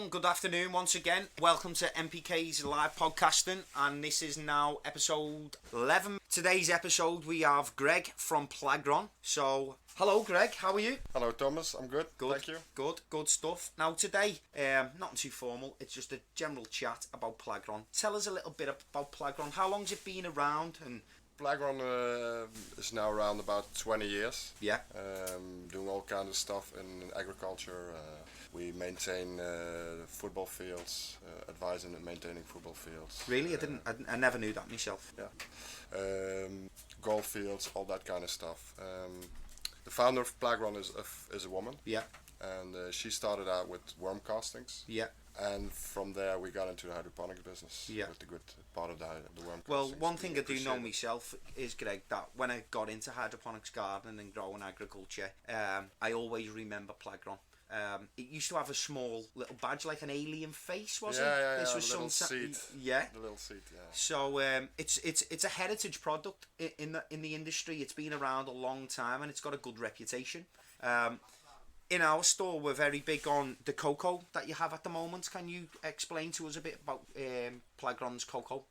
everyone, good afternoon once again. Welcome to NPK's live podcasting, and this is now episode 11. Today's episode we have Greg from Plagron. So, hello Greg, how are you? Hello Thomas, I'm good, thank you. Good stuff. Now today, nothing too formal, it's just a general chat about Plagron. Tell us a little bit about Plagron. How long's it been around? And Plagron is now around about 20 years. Yeah. Doing all kinds of stuff in agriculture. We maintain football fields, advising and maintaining football fields. Really? I never knew that myself. Yeah. Golf fields, all that kind of stuff. The founder of Plagron is a woman. Yeah. And she started out with worm castings. Yeah. And from there we got into the hydroponic business. Yeah. With the good part of the worm castings. Well, one thing I do know myself is, Greg, that when I got into hydroponics gardening and growing agriculture, I always remember Plagron. It used to have a small little badge, like an alien face, wasn't it? Yeah, this was the little seat. Yeah. The little seat, yeah. So it's a heritage product in the industry. It's been around a long time and it's got a good reputation. In our store, we're very big on the cocoa that you have at the moment. Can you explain to us a bit about Plagron's cocoa?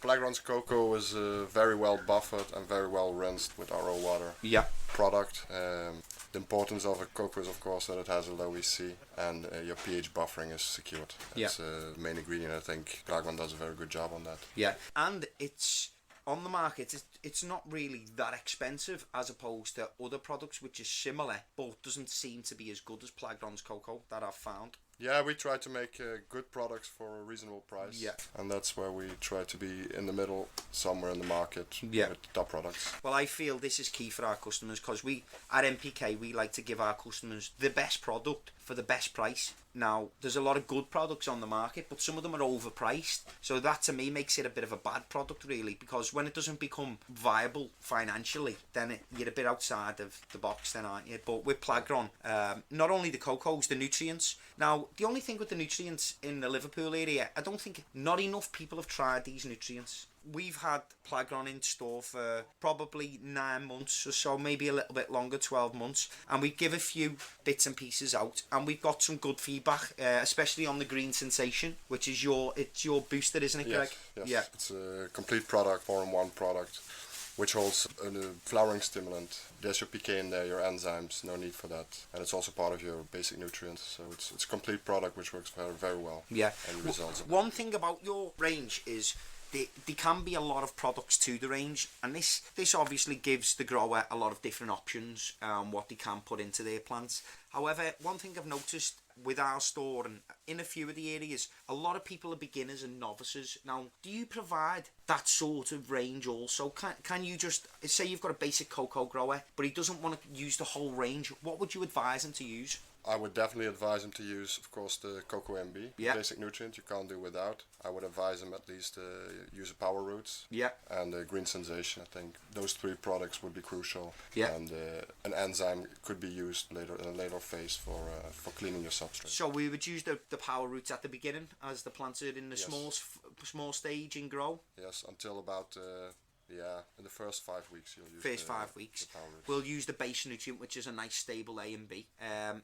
Plagron's cocoa is very well buffered and very well rinsed with RO water. Yeah. Product. The importance of a cocoa is, of course, that it has a low EC and your pH buffering is secured. That's the main ingredient. I think Plagron does a very good job on that. Yeah, and it's on the market. It's not really that expensive as opposed to other products which is similar but doesn't seem to be as good as Plagron's cocoa that I've found. Yeah, we try to make good products for a reasonable price. Yeah. And that's where we try to be in the middle, somewhere in the market with top products. Well, I feel this is key for our customers because we, at NPK, we like to give our customers the best product for the best price. Now, there's a lot of good products on the market, but some of them are overpriced. So that, to me, makes it a bit of a bad product, really, because when it doesn't become viable financially, then you're a bit outside of the box then, aren't you? But with Plagron, not only the cocoas, the nutrients. Now, the only thing with the nutrients in the Liverpool area, I don't think not enough people have tried these nutrients. We've had Plagron in store for probably 9 months or so, maybe a little bit longer, 12 months. And we give a few bits and pieces out, and we've got some good feedback, especially on the Green Sensation, which is your booster, isn't it, Greg? Yes. Yeah. It's a complete product, 4-in-1 product, which holds a flowering stimulant. There's your PK in there, your enzymes, no need for that. And it's also part of your basic nutrients. So it's a complete product which works very, very well. Yeah. And results. One thing about your range is there can be a lot of products to the range, and this obviously gives the grower a lot of different options what they can put into their plants. However, one thing I've noticed with our store and in a few of the areas, a lot of people are beginners and novices. Now, do you provide that sort of range also? Can you just say you've got a basic cocoa grower, but he doesn't want to use the whole range? What would you advise him to use? I would definitely advise him to use, of course, the Cocoa MB, basic nutrient you can't do without. I would advise him at least to use a Power Roots and the Green Sensation. I think those 3 products would be crucial. Yeah. And an enzyme could be used later in a later phase for cleaning your substrate. So we would use the Power Roots at the beginning as the plants are in the small stage in grow? Yes, until about... in the first 5 weeks you'll use the 5 weeks. We'll use the base nutrient, which is a nice stable A and B,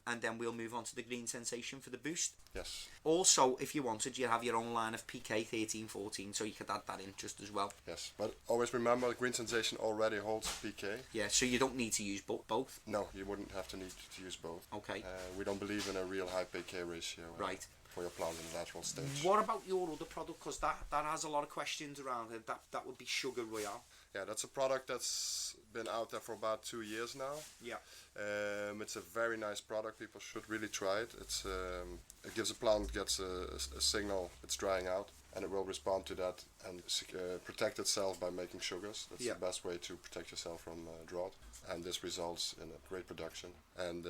and then we'll move on to the Green Sensation for the boost. Yes. Also, if you wanted, you have your own line of PK 13-14, so you could add that in just as well. Yes, but always remember the Green Sensation already holds PK. Yeah, so you don't need to use both? No, you wouldn't have to need to use both. Okay. We don't believe in a real high PK ratio. Right. For your plant in the natural stage. What about your other product? Because that has a lot of questions around it. That would be Sugar Royale. Yeah, that's a product that's been out there for about 2 years now. Yeah. It's a very nice product. People should really try it. It gives a plant gets a signal it's drying out, and it will respond to that and protect itself by making sugars. That's the best way to protect yourself from drought. And this results in a great production. And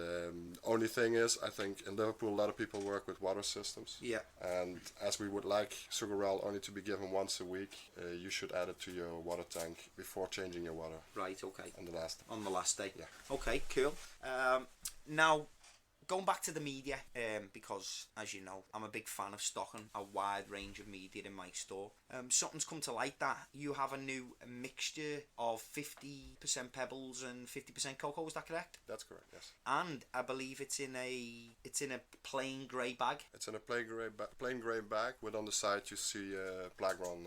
only thing is, I think in Liverpool a lot of people work with water systems. Yeah. And as we would like Sugar Royale only to be given once a week, you should add it to your water tank before changing your water. Right. Okay. On the last day. On the last day. Yeah. Okay. Cool. Now, going back to the media, because as you know, I'm a big fan of stocking a wide range of media in my store. Something's come to light that you have a new mixture of 50% pebbles and 50% cocoa. Is that correct? That's correct. Yes. And I believe it's in a plain grey bag. It's in a plain grey bag with on the side you see Plagron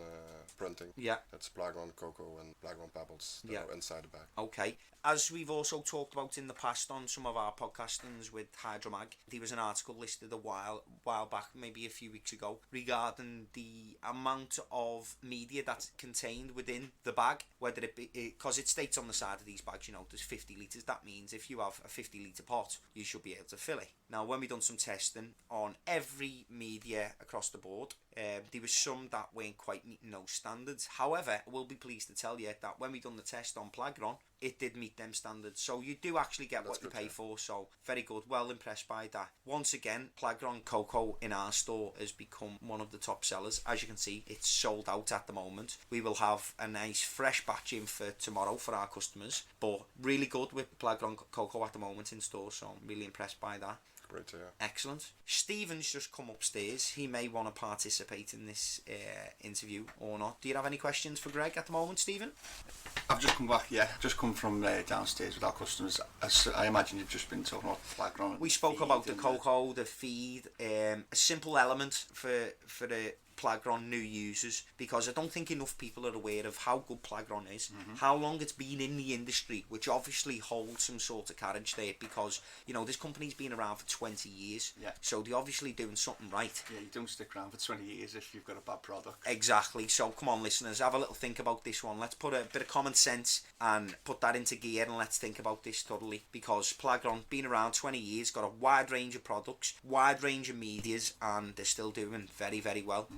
printing. Yeah. That's Plagron cocoa and Plagron pebbles that are inside the bag. Okay. As we've also talked about in the past on some of our podcastings with Hydromag, there was an article listed a while back, maybe a few weeks ago, regarding the amount of media that's contained within the bag, whether it be, because it states on the side of these bags, you know, there's 50 litres. That means if you have a 50 litre pot, you should be able to fill it. Now, when we done some testing on every media across the board, there was some that weren't quite meeting those standards. However, I will be pleased to tell you that when we done the test on Plagron, it did meet them standards. So you do actually get what you pay for. So very good. Well impressed by that. Once again, Plagron cocoa in our store has become one of the top sellers. As you can see, it's sold out at the moment. We will have a nice fresh batch in for tomorrow for our customers. But really good with Plagron cocoa at the moment in store. So I'm really impressed by that. Great to hear. Excellent. Stephen's just come upstairs. He may want to participate in this interview or not. Do you have any questions for Greg at the moment, Stephen? I've just come back, just come from downstairs with our customers. I imagine you've just been talking about Plagron. We spoke about the cocoa, the feed, a simple element for the Plagron new users, because I don't think enough people are aware of how good Plagron is, how long it's been in the industry, which obviously holds some sort of carriage there, because you know this company's been around for 20 years, so they're obviously doing something right. Yeah, you don't stick around for 20 years if you've got a bad product. Exactly. So come on, listeners, have a little think about this one. Let's put a bit of common sense and put that into gear, and let's think about this thoroughly, because Plagron been around 20 years, got a wide range of products, wide range of medias, and they're still doing very, very well.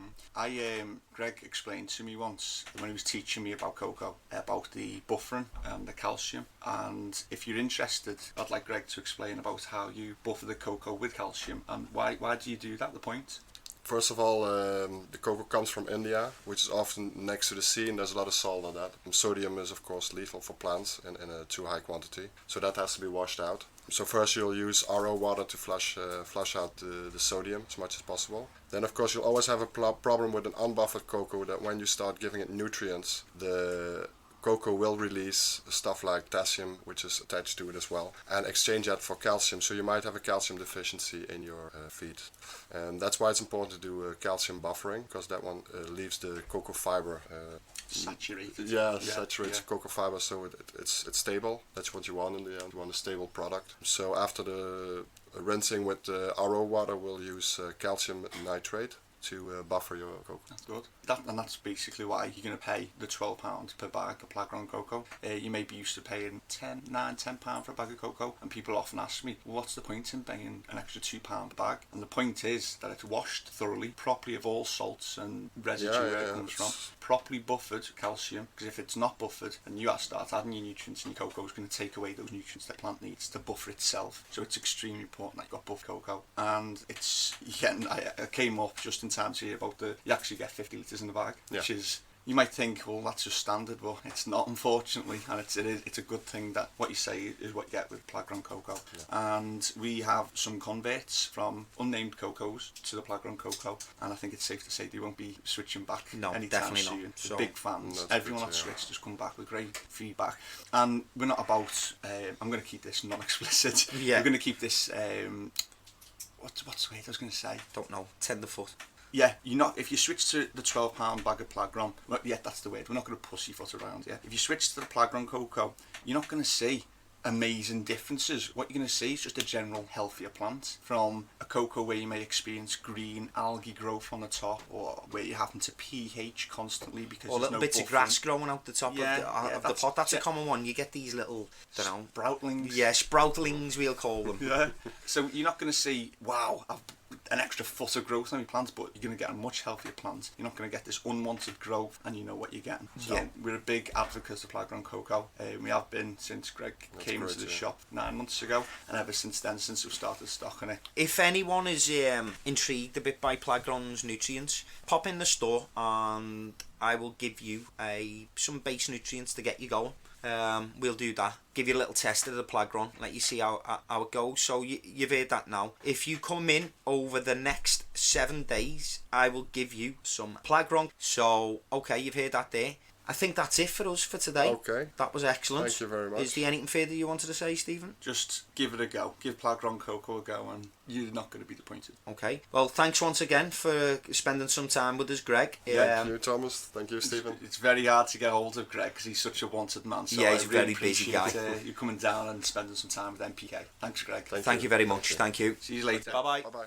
Greg explained to me once when he was teaching me about cocoa, about the buffering and the calcium, and if you're interested, I'd like Greg to explain about how you buffer the cocoa with calcium and why do you do that, the point? First of all, the cocoa comes from India, which is often next to the sea, and there's a lot of salt on that. And sodium is of course lethal for plants in a too high quantity, so that has to be washed out. So first you'll use RO water to flush out the sodium as much as possible. Then of course you'll always have a problem with an unbuffered cocoa, that when you start giving it nutrients, the cocoa will release stuff like potassium, which is attached to it as well, and exchange that for calcium. So you might have a calcium deficiency in your feed. And that's why it's important to do calcium buffering, because that one leaves the cocoa fiber saturated. Saturates cocoa fiber, so it's stable. That's what you want in the end. You want a stable product. So after the rinsing with RO water, we'll use calcium nitrate to buffer your cocoa. That's good. That's basically why you're going to pay the £12 per bag of Plagron cocoa. You may be used to paying £10 for a bag of cocoa, and people often ask me, well, what's the point in paying an extra £2 per bag? And the point is that it's washed thoroughly, properly of all salts and residue where it comes from, properly buffered calcium, because if it's not buffered and you start adding your nutrients in your cocoa, it's going to take away those nutrients the plant needs to buffer itself. So it's extremely important that you've got buffered cocoa. And it's, I came up just in time to hear about you actually get 50 litres in the bag, which is, you might think, well, that's just standard, but it's not, unfortunately, and it's a good thing that what you say is what you get with Plagron cocoa. And we have some converts from unnamed cocos to the Plagron cocoa, and I think it's safe to say they won't be switching back anytime soon. Not. So, big fans. Everyone that's switched has come back with great feedback. And we're not about, I'm going to keep this non-explicit. We're going to keep this, what's the word I was going to say? Don't know, tenderfoot. Yeah, if you switch to the £12 bag of Plagron, well, that's the word, we're not going to pussyfoot around, If you switch to the Plagron cocoa, you're not going to see amazing differences. What you're going to see is just a general healthier plant, from a cocoa where you may experience green algae growth on the top, or where you happen to pH constantly because or there's little no bits of grass growing out the top of the pot. That's a common one. You get these little, sproutlings. Yeah, sproutlings we'll call them. Yeah. So you're not going to see, wow, I've an extra foot of growth on your plants, but you're going to get a much healthier plant. You're not going to get this unwanted growth, and you know what you're getting. So we're a big advocates of Plagron cocoa. We have been since Greg came into the shop 9 months ago, and ever since then, since we started stocking it. If anyone is intrigued a bit by Plagron's nutrients, pop in the store and I will give you some base nutrients to get you going. we'll do that. Give you a little test of the Plagron, let you see how it goes. So you've heard that now. If you come in over the next 7 days, I will give you some Plagron. So, okay, you've heard that there. I think that's it for us for today. Okay. That was excellent. Thank you very much. Is there anything further you wanted to say, Stephen? Just give it a go. Give Plagron Cocoa a go and you're not going to be disappointed. Okay. Well, thanks once again for spending some time with us, Greg. Thank you, Thomas. Thank you, Stephen. It's very hard to get hold of Greg because he's such a wanted man. So yeah, he's I a really very busy guy. you coming down and spending some time with NPK. Thanks, Greg. Thank you very much. Thank you. See you later. Bye-bye. Bye-bye.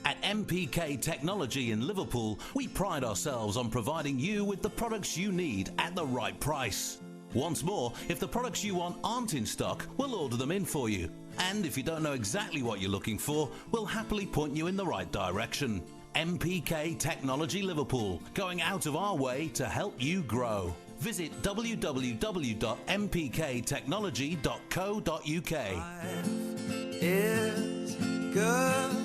At NPK Technology in Liverpool, we pride ourselves on providing you with the products you need at the right price. Once more, if the products you want aren't in stock, we'll order them in for you. And if you don't know exactly what you're looking for, we'll happily point you in the right direction. NPK Technology Liverpool, going out of our way to help you grow. Visit www.mpktechnology.co.uk. Life is good.